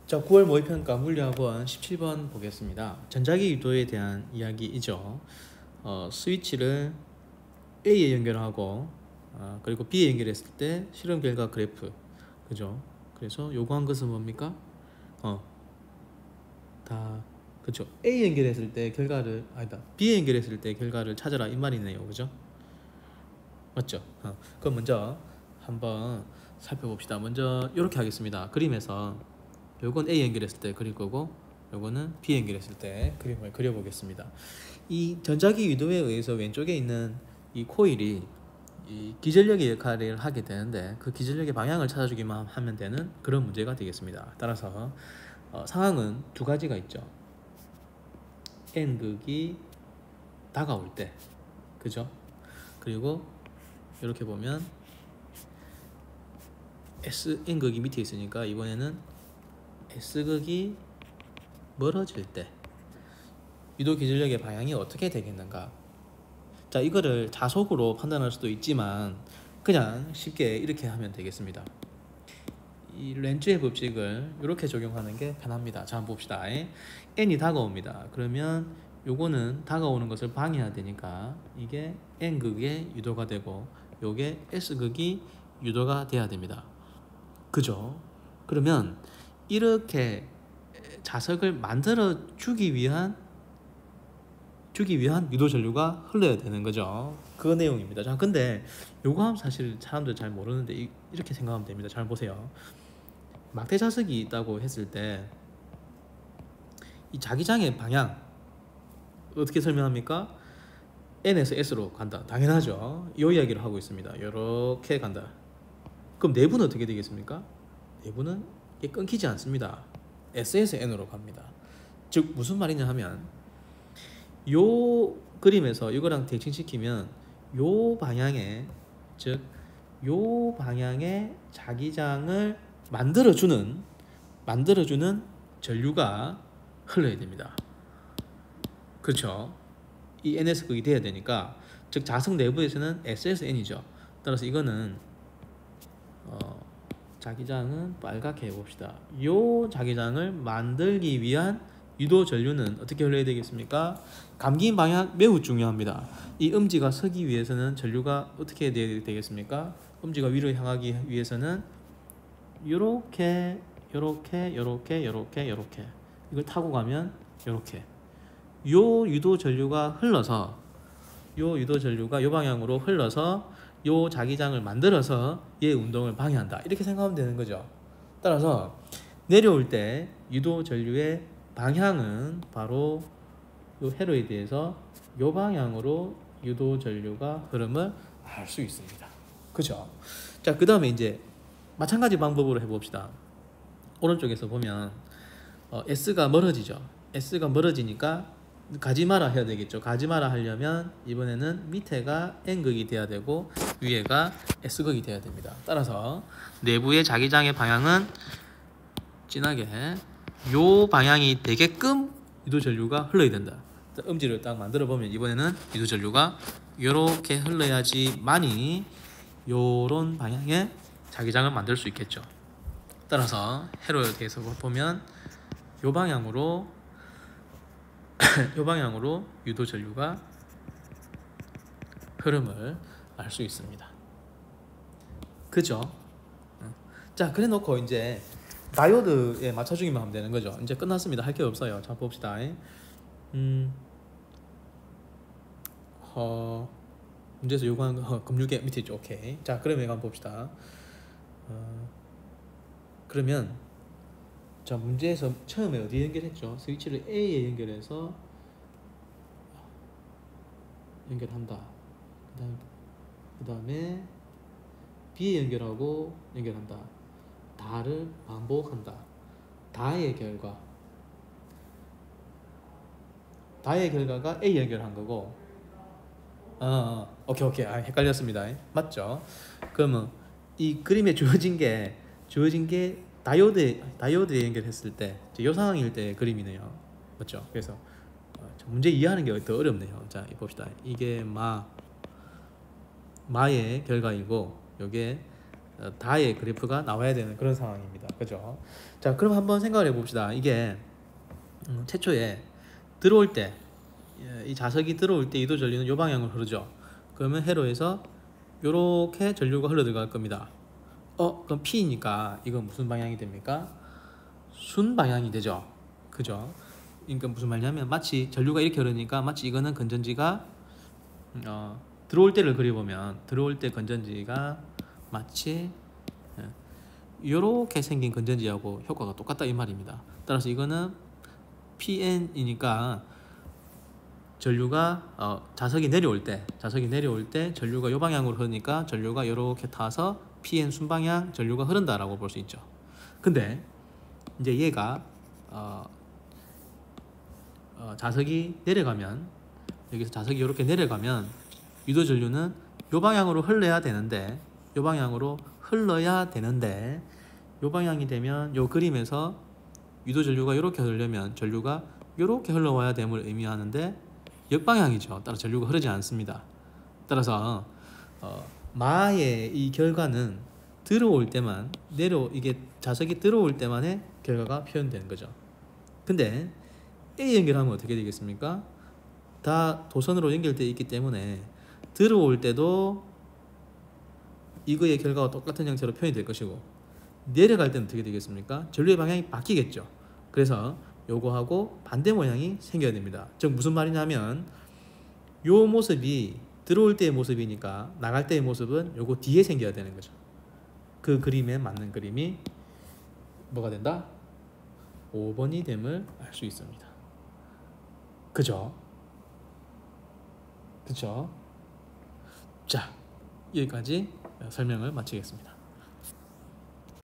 자, 9월 모의평가 물리학원 17번 보겠습니다. 전자기 유도에 대한 이야기이죠. 스위치를 A에 연결하고 그리고 B에 연결했을 때 실험 결과 그래프, 그죠? 그래서 요구한 것은 뭡니까? 다 그죠? A에 연결했을 때 결과를 아니다, B에 연결했을 때 결과를 찾아라 이 말이네요, 그죠? 맞죠? 그럼 먼저 한번 살펴봅시다. 먼저 이렇게 하겠습니다. 그림에서 요건 A 연결했을 때 그릴 거고, 요거는 B 연결했을 때 그림을 그려보겠습니다. 이 전자기 유도에 의해서 왼쪽에 있는 이 코일이 이 기전력의 역할을 하게 되는데, 그 기전력의 방향을 찾아주기만 하면 되는 그런 문제가 되겠습니다. 따라서 상황은 두 가지가 있죠. N극이 다가올 때, 그죠? 그리고 이렇게 보면 N극이 밑에 있으니까 이번에는 S극이 멀어질 때 유도 기전력의 방향이 어떻게 되겠는가. 자, 이거를 자속으로 판단할 수도 있지만 그냥 쉽게 이렇게 하면 되겠습니다. 이 렌즈의 법칙을 이렇게 적용하는 게 편합니다. 자, 한번 봅시다. N이 다가옵니다. 그러면 요거는 다가오는 것을 방해해야 되니까 이게 N극의 유도가 되고 요게 S극이 유도가 돼야 됩니다. 그죠? 그러면 이렇게 자석을 만들어 주기 위한 유도 전류가 흘러야 되는 거죠. 그 내용입니다. 자, 근데 요거 하면 사실 사람들 잘 모르는데 이렇게 생각하면 됩니다. 잘 보세요. 막대 자석이 있다고 했을 때 이 자기장의 방향 어떻게 설명합니까? N에서 S로 간다. 당연하죠. 이 이야기를 하고 있습니다. 이렇게 간다. 그럼 내부는 어떻게 되겠습니까? 내부는 이게 끊기지 않습니다. S에서 N으로 갑니다. 즉 무슨 말이냐 하면 요 그림에서 이거랑 대칭시키면 요 방향에, 즉 요 방향의 자기장을 만들어주는 전류가 흘러야 됩니다. 그렇죠? 이 NS극이 돼야 되니까, 즉 자석 내부에서는 S에서 N이죠. 따라서 이거는 자기장은 빨갛게 해봅시다. 요 자기장을 만들기 위한 유도 전류는 어떻게 흘러야 되겠습니까? 감긴 방향 매우 중요합니다. 이 음지가 서기 위해서는 전류가 어떻게 돼야 되겠습니까? 음지가 위로 향하기 위해서는 요렇게 이걸 타고 가면 요렇게 요 유도 전류가 흘러서 요 방향으로 흘러서 요 자기장을 만들어서 얘 운동을 방해한다, 이렇게 생각하면 되는 거죠. 따라서 내려올 때 유도 전류의 방향은 바로 요 회로에 대해서 요 방향으로 유도 전류가 흐름을 알 수 있습니다. 그죠? 자, 그 다음에 이제 마찬가지 방법으로 해봅시다. 오른쪽에서 보면 S가 멀어지죠. S가 멀어지니까 가지 마라 해야 되겠죠. 가지 마라 하려면 이번에는 밑에가 N극이 돼야 되고 위에가 S극이 돼야 됩니다. 따라서 내부의 자기장의 방향은 진하게 요 방향이 되게끔 유도 전류가 흘러야 된다. 음지를 딱 만들어 보면 이번에는 유도 전류가 요렇게 흘러야지만이 요런 방향의 자기장을 만들 수 있겠죠. 따라서 회로에 대해서 보면 요 방향으로 유도 전류가 흐름을 알 수 있습니다. 그죠? 자, 그래 놓고 이제 다이오드에 맞춰주기만 하면 되는 거죠. 이제 끝났습니다. 할 게 없어요. 자, 봅시다. 문제에서 요구하는 거 금융계 밑에 있죠. 오케이. 자, 그러면 이거 한번 봅시다. 그러면 자, 문제에서 처음에 어디에 연결했죠? 스위치를 A에 연결해서 연결한다. 그 다음에 B에 연결하고 연결한다. 다를 반복한다. 다의 결과가 A 연결한 거고, 오케이. 헷갈렸습니다. 맞죠? 그러면 이 그림에 주어진 게 다이오드에 연결했을 때, 이 상황일 때 그림이네요. 맞죠? 그래서 문제 이해하는 게 더 어렵네요. 자, 봅시다. 이게 마의 결과이고, 요게 다의 그래프가 나와야 되는 그런 상황입니다. 그죠? 자, 그럼 한번 생각을 해봅시다. 이게 최초에 들어올 때, 이 자석이 들어올 때 유도 전류는 이 방향으로 흐르죠. 그러면 회로에서 이렇게 전류가 흘러 들어갈 겁니다. 그럼 P니까 이건 무슨 방향이 됩니까? 순 방향이 되죠. 그죠? 그러니까 무슨 말이냐면 마치 전류가 이렇게 흐르니까 마치 이거는 건전지가 들어올 때를 그려보면 들어올 때 건전지가 마치 이렇게 생긴 건전지하고 효과가 똑같다 이 말입니다. 따라서 이거는 PN이니까 전류가 자석이 내려올 때 전류가 이 방향으로 흐르니까 전류가 이렇게 타서 PN 순방향 전류가 흐른다라고 볼 수 있죠. 근데 이제 얘가 자석이 내려가면 여기서 자석이 이렇게 내려가면 유도 전류는 이 방향으로 흘러야 되는데 이 방향으로 흘러야 되는데 이 방향이 되면 이 그림에서 유도 전류가 이렇게 흐르려면 전류가 이렇게 흘러와야 됨을 의미하는데 역방향이죠. 따라서 전류가 흐르지 않습니다. 따라서 마의 이 결과는 들어올 때만 이게 자석이 들어올 때만의 결과가 표현되는 거죠. 근데 A 연결하면 어떻게 되겠습니까? 다 도선으로 연결되어 있기 때문에 들어올 때도 이거의 결과가 똑같은 형태로 표현이 될 것이고 내려갈 때는 어떻게 되겠습니까? 전류의 방향이 바뀌겠죠. 그래서 요거하고 반대 모양이 생겨야 됩니다. 즉 무슨 말이냐면 요 모습이 들어올 때의 모습이니까 나갈 때의 모습은 요거 뒤에 생겨야 되는 거죠. 그 그림에 맞는 그림이 뭐가 된다? 5번이 됨을 알 수 있습니다. 그죠? 그죠? 자, 여기까지 설명을 마치겠습니다.